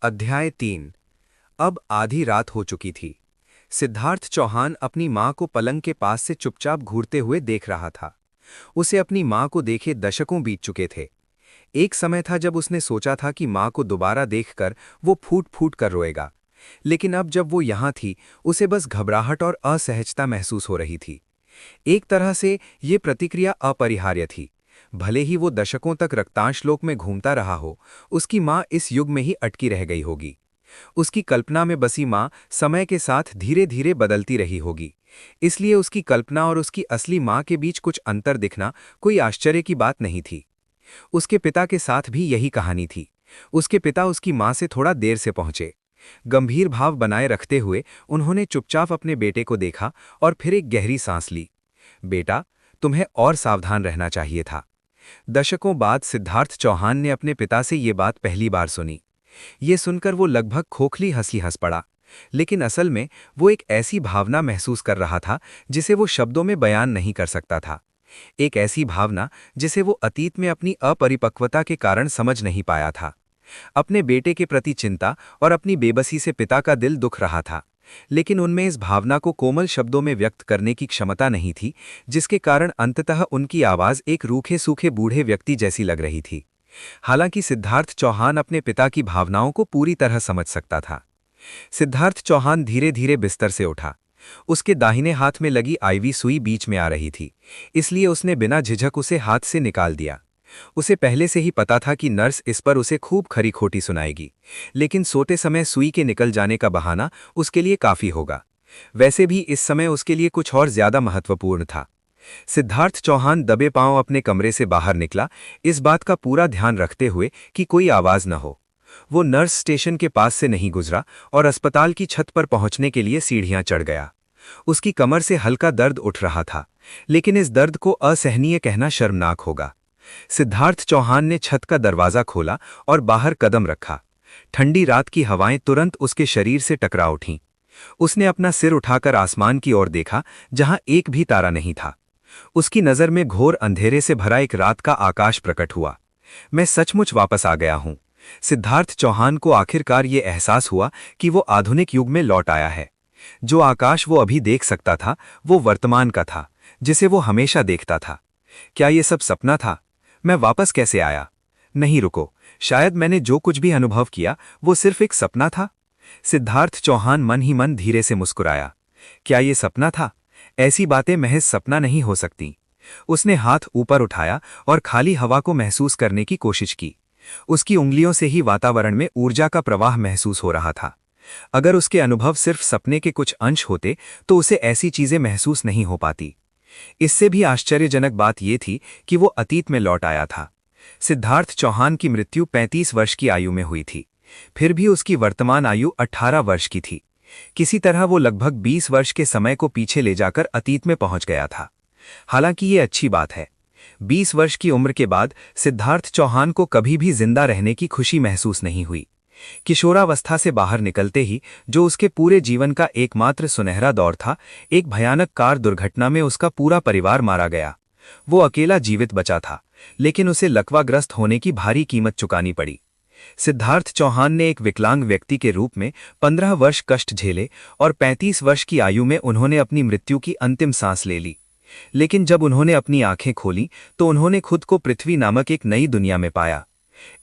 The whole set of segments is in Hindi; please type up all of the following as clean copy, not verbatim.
अध्याय 3। अब आधी रात हो चुकी थी। सिद्धार्थ चौहान अपनी मां को पलंग के पास से चुपचाप घूरते हुए देख रहा था। उसे अपनी मां को देखे दशकों बीत चुके थे। एक समय था जब उसने सोचा था कि मां को दोबारा देखकर वो फूट फूट कर रोएगा। लेकिन अब जब वो यहां थी, उसे बस घबराहट और असहजता महसूस हो रही थी। एक तरह से ये प्रतिक्रिया अपरिहार्य थी। भले ही वो दशकों तक रक्तांशलोक में घूमता रहा हो, उसकी मां इस युग में ही अटकी रह गई होगी। उसकी कल्पना में बसी मां समय के साथ धीरे धीरे बदलती रही होगी। इसलिए उसकी कल्पना और उसकी असली मां के बीच कुछ अंतर दिखना कोई आश्चर्य की बात नहीं थी। उसके पिता के साथ भी यही कहानी थी। उसके पिता उसकी मां से थोड़ा देर से पहुंचे। गंभीर भाव बनाए रखते हुए उन्होंने चुपचाप अपने बेटे को देखा और फिर एक गहरी सांस ली। बेटा, तुम्हें और सावधान रहना चाहिए था। दशकों बाद सिद्धार्थ चौहान ने अपने पिता से ये बात पहली बार सुनी। ये सुनकर वो लगभग खोखली हंसी हंस पड़ा। लेकिन असल में वो एक ऐसी भावना महसूस कर रहा था जिसे वो शब्दों में बयान नहीं कर सकता था। एक ऐसी भावना जिसे वो अतीत में अपनी अपरिपक्वता के कारण समझ नहीं पाया था। अपने बेटे के प्रति चिंता और अपनी बेबसी से पिता का दिल दुख रहा था। लेकिन उनमें इस भावना को कोमल शब्दों में व्यक्त करने की क्षमता नहीं थी, जिसके कारण अंततः उनकी आवाज एक रूखे सूखे बूढ़े व्यक्ति जैसी लग रही थी। हालांकि सिद्धार्थ चौहान अपने पिता की भावनाओं को पूरी तरह समझ सकता था। सिद्धार्थ चौहान धीरे धीरे बिस्तर से उठा। उसके दाहिने हाथ में लगी आईवी सुई बीच में आ रही थी, इसलिए उसने बिना झिझक उसे हाथ से निकाल दिया। उसे पहले से ही पता था कि नर्स इस पर उसे खूब खरी खोटी सुनाएगी, लेकिन सोते समय सुई के निकल जाने का बहाना उसके लिए काफी होगा। वैसे भी इस समय उसके लिए कुछ और ज्यादा महत्वपूर्ण था। सिद्धार्थ चौहान दबे पांव अपने कमरे से बाहर निकला, इस बात का पूरा ध्यान रखते हुए कि कोई आवाज न हो। वो नर्स स्टेशन के पास से नहीं गुजरा और अस्पताल की छत पर पहुंचने के लिए सीढ़ियां चढ़ गया। उसकी कमर से हल्का दर्द उठ रहा था, लेकिन इस दर्द को असहनीय कहना शर्मनाक होगा। सिद्धार्थ चौहान ने छत का दरवाजा खोला और बाहर कदम रखा। ठंडी रात की हवाएं तुरंत उसके शरीर से टकरा उठीं। उसने अपना सिर उठाकर आसमान की ओर देखा, जहां एक भी तारा नहीं था। उसकी नजर में घोर अंधेरे से भरा एक रात का आकाश प्रकट हुआ। मैं सचमुच वापस आ गया हूं। सिद्धार्थ चौहान को आखिरकार ये एहसास हुआ कि वो आधुनिक युग में लौट आया है। जो आकाश वो अभी देख सकता था, वो वर्तमान का था, जिसे वो हमेशा देखता था। क्या ये सब सपना था? मैं वापस कैसे आया? नहीं, रुको, शायद मैंने जो कुछ भी अनुभव किया वो सिर्फ एक सपना था। सिद्धार्थ चौहान मन ही मन धीरे से मुस्कुराया। क्या ये सपना था? ऐसी बातें महज सपना नहीं हो सकती। उसने हाथ ऊपर उठाया और खाली हवा को महसूस करने की कोशिश की। उसकी उंगलियों से ही वातावरण में ऊर्जा का प्रवाह महसूस हो रहा था। अगर उसके अनुभव सिर्फ सपने के कुछ अंश होते तो उसे ऐसी चीजें महसूस नहीं हो पाती। इससे भी आश्चर्यजनक बात यह थी कि वो अतीत में लौट आया था। सिद्धार्थ चौहान की मृत्यु 35 वर्ष की आयु में हुई थी, फिर भी उसकी वर्तमान आयु 18 वर्ष की थी। किसी तरह वो लगभग 20 वर्ष के समय को पीछे ले जाकर अतीत में पहुंच गया था। हालांकि ये अच्छी बात है। 20 वर्ष की उम्र के बाद सिद्धार्थ चौहान को कभी भी जिंदा रहने की खुशी महसूस नहीं हुई। किशोरावस्था से बाहर निकलते ही जो उसके पूरे जीवन का एकमात्र सुनहरा दौर था, एक भयानक कार दुर्घटना में उसका पूरा परिवार मारा गया। वो अकेला जीवित बचा था, लेकिन उसे लकवाग्रस्त होने की भारी कीमत चुकानी पड़ी। सिद्धार्थ चौहान ने एक विकलांग व्यक्ति के रूप में 15 वर्ष कष्ट झेले और 35 वर्ष की आयु में उन्होंने अपनी मृत्यु की अंतिम सांस ले ली। लेकिन जब उन्होंने अपनी आंखें खोली तो उन्होंने खुद को पृथ्वी नामक एक नई दुनिया में पाया।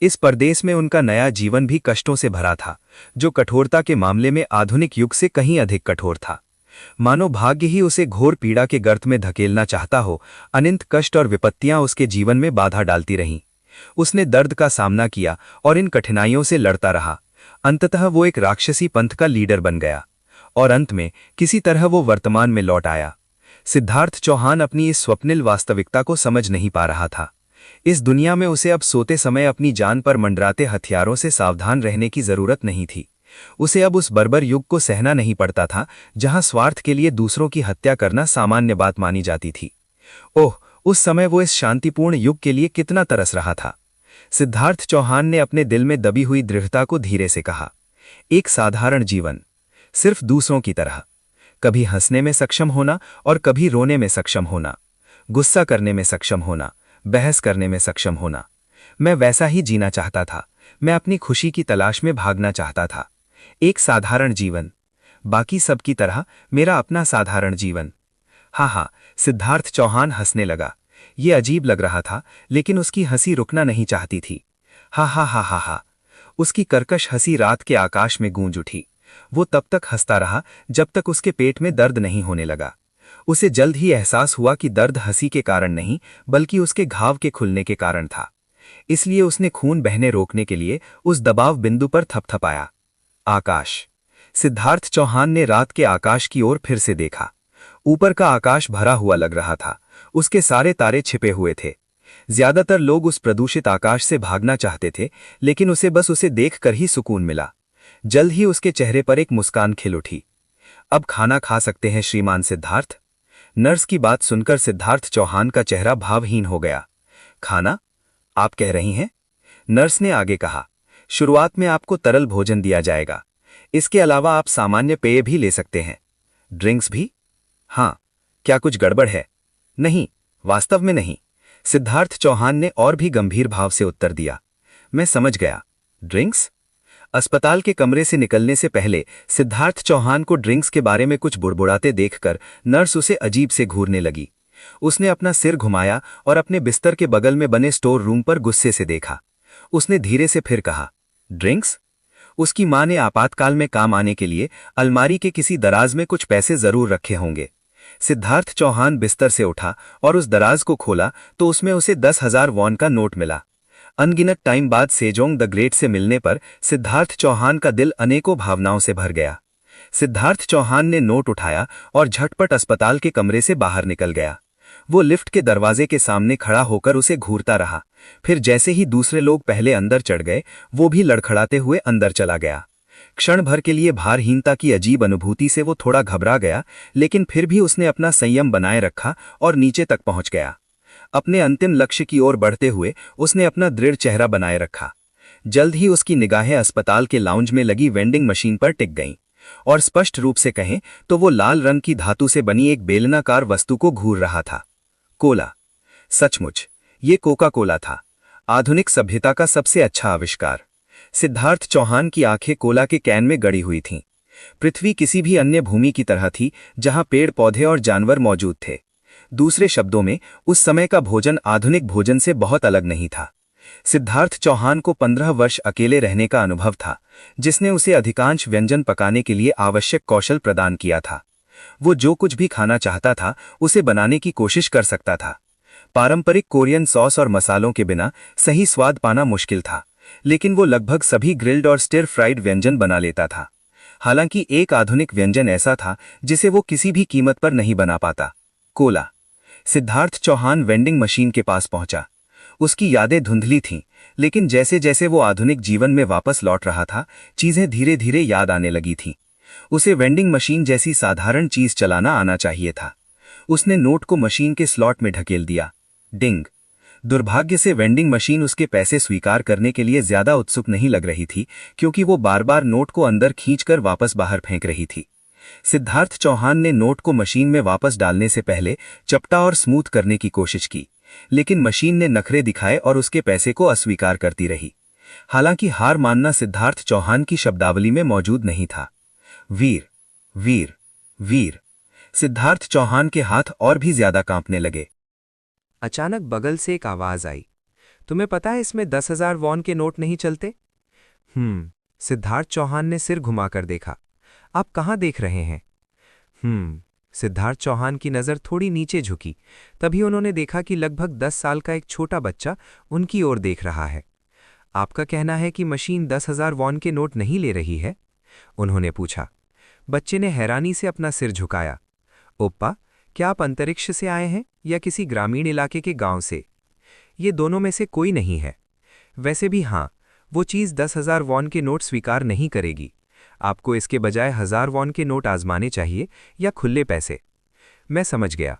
इस परदेश में उनका नया जीवन भी कष्टों से भरा था, जो कठोरता के मामले में आधुनिक युग से कहीं अधिक कठोर था। मानो भाग्य ही उसे घोर पीड़ा के गर्त में धकेलना चाहता हो। अनंत कष्ट और विपत्तियां उसके जीवन में बाधा डालती रहीं। उसने दर्द का सामना किया और इन कठिनाइयों से लड़ता रहा। अंततः वो एक राक्षसी पंथ का लीडर बन गया और अंत में किसी तरह वो वर्तमान में लौट आया। सिद्धार्थ चौहान अपनी इस स्वप्निल वास्तविकता को समझ नहीं पा रहा था। इस दुनिया में उसे अब सोते समय अपनी जान पर मंडराते हथियारों से सावधान रहने की जरूरत नहीं थी। उसे अब उस बर्बर युग को सहना नहीं पड़ता था, जहां स्वार्थ के लिए दूसरों की हत्या करना सामान्य बात मानी जाती थी। ओह, उस समय वो इस शांतिपूर्ण युग के लिए कितना तरस रहा था। सिद्धार्थ चौहान ने अपने दिल में दबी हुई दृढ़ता को धीरे से कहा, एक साधारण जीवन, सिर्फ दूसरों की तरह। कभी हंसने में सक्षम होना और कभी रोने में सक्षम होना, गुस्सा करने में सक्षम होना, बहस करने में सक्षम होना। मैं वैसा ही जीना चाहता था। मैं अपनी खुशी की तलाश में भागना चाहता था। एक साधारण जीवन, बाकी सबकी तरह मेरा अपना साधारण जीवन। हाँ हाँ, सिद्धार्थ चौहान हंसने लगा। ये अजीब लग रहा था, लेकिन उसकी हंसी रुकना नहीं चाहती थी। हा हा हा हा हा। उसकी कर्कश हंसी रात के आकाश में गूंज उठी। वो तब तक हंसता रहा जब तक उसके पेट में दर्द नहीं होने लगा। उसे जल्द ही एहसास हुआ कि दर्द हंसी के कारण नहीं, बल्कि उसके घाव के खुलने के कारण था। इसलिए उसने खून बहने रोकने के लिए उस दबाव बिंदु पर थपथपाया। आकाश। सिद्धार्थ चौहान ने रात के आकाश की ओर फिर से देखा। ऊपर का आकाश भरा हुआ लग रहा था। उसके सारे तारे छिपे हुए थे। ज्यादातर लोग उस प्रदूषित आकाश से भागना चाहते थे, लेकिन उसे बस उसे देखकर ही सुकून मिला। जल्द ही उसके चेहरे पर एक मुस्कान खिल उठी। अब खाना खा सकते हैं श्रीमान सिद्धार्थ। नर्स की बात सुनकर सिद्धार्थ चौहान का चेहरा भावहीन हो गया। खाना? आप कह रही हैं? नर्स ने आगे कहा, शुरुआत में आपको तरल भोजन दिया जाएगा। इसके अलावा आप सामान्य पेय भी ले सकते हैं। ड्रिंक्स भी? हाँ। क्या कुछ गड़बड़ है? नहीं, वास्तव में नहीं। सिद्धार्थ चौहान ने और भी गंभीर भाव से उत्तर दिया। मैं समझ गया। ड्रिंक्स? अस्पताल के कमरे से निकलने से पहले सिद्धार्थ चौहान को ड्रिंक्स के बारे में कुछ बुड़बुड़ाते देखकर नर्स उसे अजीब से घूरने लगी। उसने अपना सिर घुमाया और अपने बिस्तर के बगल में बने स्टोर रूम पर गुस्से से देखा। उसने धीरे से फिर कहा, ड्रिंक्स? उसकी मां ने आपातकाल में काम आने के लिए अलमारी के किसी दराज में कुछ पैसे जरूर रखे होंगे। सिद्धार्थ चौहान बिस्तर से उठा और उस दराज को खोला तो उसमें उसे 10,000 वॉन का नोट मिला। अनगिनत टाइम बाद सेजोंग द ग्रेट से मिलने पर सिद्धार्थ चौहान का दिल अनेकों भावनाओं से भर गया। सिद्धार्थ चौहान ने नोट उठाया और झटपट अस्पताल के कमरे से बाहर निकल गया। वो लिफ्ट के दरवाजे के सामने खड़ा होकर उसे घूरता रहा। फिर जैसे ही दूसरे लोग पहले अंदर चढ़ गए, वो भी लड़खड़ाते हुए अंदर चला गया। क्षण भर के लिए भारहीनता की अजीब अनुभूति से वो थोड़ा घबरा गया, लेकिन फिर भी उसने अपना संयम बनाए रखा और नीचे तक पहुंच गया। अपने अंतिम लक्ष्य की ओर बढ़ते हुए उसने अपना दृढ़ चेहरा बनाए रखा। जल्द ही उसकी निगाहें अस्पताल के लाउंज में लगी वेंडिंग मशीन पर टिक गईं, और स्पष्ट रूप से कहें तो वो लाल रंग की धातु से बनी एक बेलनाकार वस्तु को घूर रहा था। कोला। सचमुच, ये कोका कोला था, आधुनिक सभ्यता का सबसे अच्छा आविष्कार। सिद्धार्थ चौहान की आंखें कोला के कैन में गड़ी हुई थीं। पृथ्वी किसी भी अन्य भूमि की तरह थी जहां पेड़ पौधे और जानवर मौजूद थे। दूसरे शब्दों में, उस समय का भोजन आधुनिक भोजन से बहुत अलग नहीं था। सिद्धार्थ चौहान को 15 वर्ष अकेले रहने का अनुभव था, जिसने उसे अधिकांश व्यंजन पकाने के लिए आवश्यक कौशल प्रदान किया था। वो जो कुछ भी खाना चाहता था उसे बनाने की कोशिश कर सकता था। पारंपरिक कोरियन सॉस और मसालों के बिना सही स्वाद पाना मुश्किल था, लेकिन वो लगभग सभी ग्रिल्ड और स्टिर फ्राइड व्यंजन बना लेता था। हालांकि एक आधुनिक व्यंजन ऐसा था जिसे वो किसी भी कीमत पर नहीं बना पाता। Cola. Siddharth Chauhan vending machine के पास पहुंचा। उसकी यादें धुंधली थीं, लेकिन जैसे जैसे वो आधुनिक जीवन में वापस लौट रहा था, चीजें धीरे धीरे याद आने लगी थीं। उसे वेंडिंग मशीन जैसी साधारण चीज चलाना आना चाहिए था। उसने नोट को मशीन के स्लॉट में ढकेल दिया। डिंग। दुर्भाग्य से वेंडिंग मशीन उसके पैसे स्वीकार करने के लिए ज्यादा उत्सुक नहीं लग रही थी, क्योंकि वो बार बार नोट को अंदर खींचकर वापस बाहर फेंक रही थी। सिद्धार्थ चौहान ने नोट को मशीन में वापस डालने से पहले चपटा और स्मूथ करने की कोशिश की, लेकिन मशीन ने नखरे दिखाए और उसके पैसे को अस्वीकार करती रही। हालांकि हार मानना सिद्धार्थ चौहान की शब्दावली में मौजूद नहीं था। वीर, वीर, वीर। सिद्धार्थ चौहान के हाथ और भी ज्यादा कांपने लगे। अचानक बगल से एक आवाज आई, तुम्हें पता है इसमें 10,000 वॉन के नोट नहीं चलते? सिद्धार्थ चौहान ने सिर घुमाकर देखा। आप कहाँ देख रहे हैं? सिद्धार्थ चौहान की नज़र थोड़ी नीचे झुकी। तभी उन्होंने देखा कि लगभग 10 साल का एक छोटा बच्चा उनकी ओर देख रहा है। आपका कहना है कि मशीन 10,000 वॉन के नोट नहीं ले रही है? उन्होंने पूछा। बच्चे ने हैरानी से अपना सिर झुकाया। ओप्पा, क्या आप अंतरिक्ष से आए हैं या किसी ग्रामीण इलाके के गांव से? ये दोनों में से कोई नहीं है। वैसे भी हाँ, वो चीज़ 10,000 वॉन के नोट स्वीकार नहीं करेगी। आपको इसके बजाय 1,000 वॉन के नोट आजमाने चाहिए या खुले पैसे। मैं समझ गया।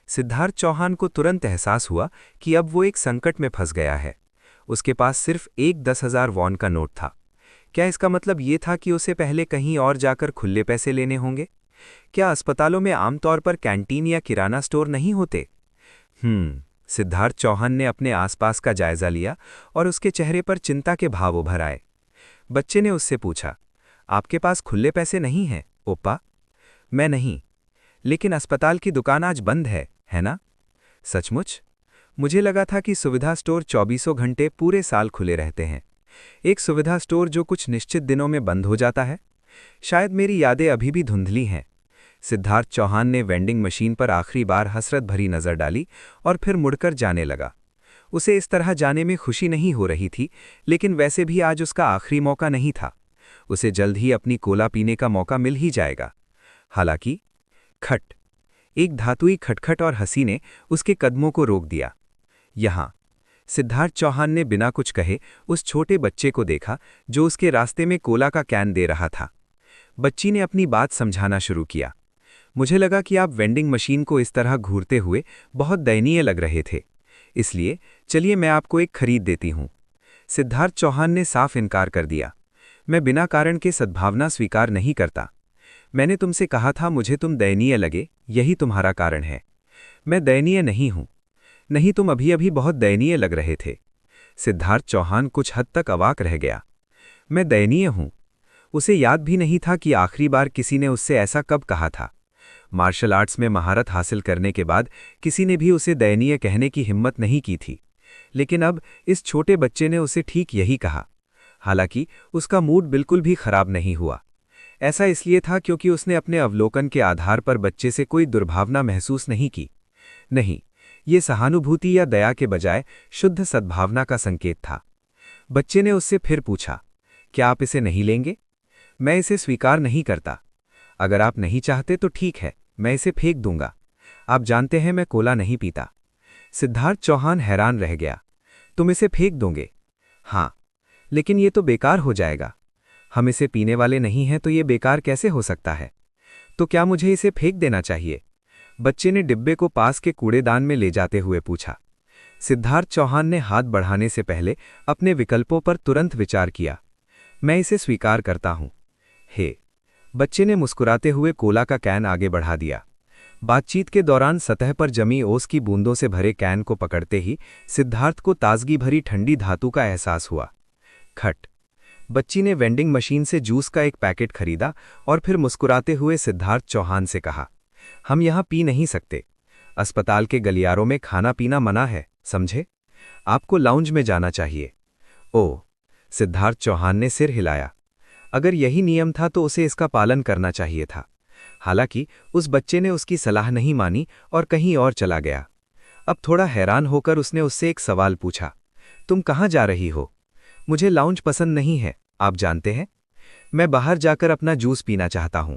सिद्धार्थ चौहान को तुरंत एहसास हुआ कि अब वो एक संकट में फंस गया है। उसके पास सिर्फ एक 10,000 वॉन का नोट था। क्या इसका मतलब ये था कि उसे पहले कहीं और जाकर खुले पैसे लेने होंगे? क्या अस्पतालों में आमतौर पर कैंटीन या किराना स्टोर नहीं होते? सिद्धार्थ चौहान ने अपने आसपास का जायजा लिया और उसके चेहरे पर चिंता के भाव उभर आए। बच्चे ने उससे पूछा, आपके पास खुले पैसे नहीं हैं, ओप्पा? मैं नहीं, लेकिन अस्पताल की दुकान आज बंद है ना? सचमुच? मुझे लगा था कि सुविधा स्टोर 24 घंटे पूरे साल खुले रहते हैं। एक सुविधा स्टोर जो कुछ निश्चित दिनों में बंद हो जाता है? शायद मेरी यादें अभी भी धुंधली हैं। सिद्धार्थ चौहान ने वेंडिंग मशीन पर आखिरी बार हसरत भरी नजर डाली और फिर मुड़कर जाने लगा। उसे इस तरह जाने में खुशी नहीं हो रही थी, लेकिन वैसे भी आज उसका आखिरी मौका नहीं था। उसे जल्द ही अपनी कोला पीने का मौका मिल ही जाएगा। हालांकि खट, एक धातुई खटखट और हंसी ने उसके कदमों को रोक दिया। यहां सिद्धार्थ चौहान ने बिना कुछ कहे उस छोटे बच्चे को देखा जो उसके रास्ते में कोला का कैन दे रहा था। बच्ची ने अपनी बात समझाना शुरू किया। मुझे लगा कि आप वेंडिंग मशीन को इस तरह घूरते हुए बहुत दयनीय लग रहे थे, इसलिए चलिए मैं आपको एक खरीद देती हूं। सिद्धार्थ चौहान ने साफ इनकार कर दिया। मैं बिना कारण के सद्भावना स्वीकार नहीं करता। मैंने तुमसे कहा था मुझे तुम दयनीय लगे, यही तुम्हारा कारण है। मैं दयनीय नहीं हूं। नहीं, तुम अभी अभी बहुत दयनीय लग रहे थे। सिद्धार्थ चौहान कुछ हद तक अवाक रह गया। मैं दयनीय हूं? उसे याद भी नहीं था कि आखिरी बार किसी ने उससे ऐसा कब कहा था। मार्शल आर्ट्स में महारत हासिल करने के बाद किसी ने भी उसे दयनीय कहने की हिम्मत नहीं की थी, लेकिन अब इस छोटे बच्चे ने उसे ठीक यही कहा। हालांकि उसका मूड बिल्कुल भी खराब नहीं हुआ। ऐसा इसलिए था क्योंकि उसने अपने अवलोकन के आधार पर बच्चे से कोई दुर्भावना महसूस नहीं की। नहीं, ये सहानुभूति या दया के बजाय शुद्ध सद्भावना का संकेत था। बच्चे ने उससे फिर पूछा, क्या आप इसे नहीं लेंगे? मैं इसे स्वीकार नहीं करता। अगर आप नहीं चाहते तो ठीक है, मैं इसे फेंक दूंगा। आप जानते हैं मैं कोला नहीं पीता। सिद्धार्थ चौहान हैरान रह गया। तुम इसे फेंक दोगे? हाँ, लेकिन ये तो बेकार हो जाएगा। हम इसे पीने वाले नहीं हैं तो ये बेकार कैसे हो सकता है? तो क्या मुझे इसे फेंक देना चाहिए? बच्चे ने डिब्बे को पास के कूड़ेदान में ले जाते हुए पूछा। सिद्धार्थ चौहान ने हाथ बढ़ाने से पहले अपने विकल्पों पर तुरंत विचार किया। मैं इसे स्वीकार करता हूं। हे, बच्चे ने मुस्कुराते हुए कोला का कैन आगे बढ़ा दिया। बातचीत के दौरान सतह पर जमी ओस की बूंदों से भरे कैन को पकड़ते ही सिद्धार्थ को ताजगी भरी ठंडी धातु का एहसास हुआ। खट, बच्ची ने वेंडिंग मशीन से जूस का एक पैकेट खरीदा और फिर मुस्कुराते हुए सिद्धार्थ चौहान से कहा, हम यहां पी नहीं सकते। अस्पताल के गलियारों में खाना पीना मना है, समझे? आपको लाउंज में जाना चाहिए। ओह, सिद्धार्थ चौहान ने सिर हिलाया। अगर यही नियम था तो उसे इसका पालन करना चाहिए था। हालांकि उस बच्चे ने उसकी सलाह नहीं मानी और कहीं और चला गया। अब थोड़ा हैरान होकर उसने उससे एक सवाल पूछा, तुम कहाँ जा रही हो? मुझे लाउंज पसंद नहीं है, आप जानते हैं। मैं बाहर जाकर अपना जूस पीना चाहता हूं।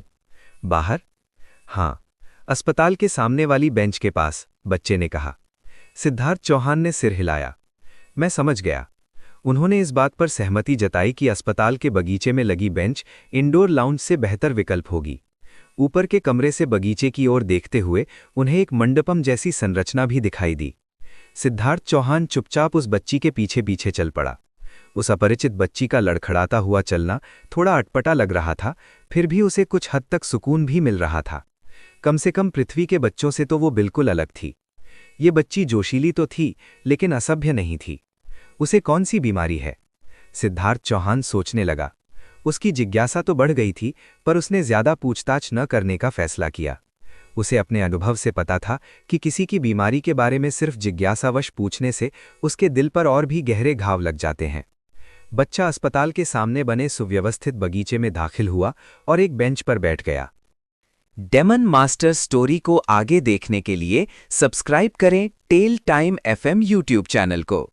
बाहर? हाँ, अस्पताल के सामने वाली बेंच के पास, बच्चे ने कहा। सिद्धार्थ चौहान ने सिर हिलाया। मैं समझ गया। उन्होंने इस बात पर सहमति जताई कि अस्पताल के बगीचे में लगी बेंच इंडोर लाउंज से बेहतर विकल्प होगी। ऊपर के कमरे से बगीचे की ओर देखते हुए उन्हें एक मंडपम जैसी संरचना भी दिखाई दी। सिद्धार्थ चौहान चुपचाप उस बच्ची के पीछे पीछे चल पड़ा। उस अपरिचित बच्ची का लड़खड़ाता हुआ चलना थोड़ा अटपटा लग रहा था, फिर भी उसे कुछ हद तक सुकून भी मिल रहा था। कम से कम पृथ्वी के बच्चों से तो वो बिल्कुल अलग थी। ये बच्ची जोशीली तो थी, लेकिन असभ्य नहीं थी। उसे कौन सी बीमारी है? सिद्धार्थ चौहान सोचने लगा। उसकी जिज्ञासा तो बढ़ गई थी, पर उसने ज्यादा पूछताछ न करने का फैसला किया। उसे अपने अनुभव से पता था कि किसी की बीमारी के बारे में सिर्फ जिज्ञासावश पूछने से उसके दिल पर और भी गहरे घाव लग जाते हैं। बच्चा अस्पताल के सामने बने सुव्यवस्थित बगीचे में दाखिल हुआ और एक बेंच पर बैठ गया। डेमन मास्टर स्टोरी को आगे देखने के लिए सब्सक्राइब करें tale time FM YouTube channel को।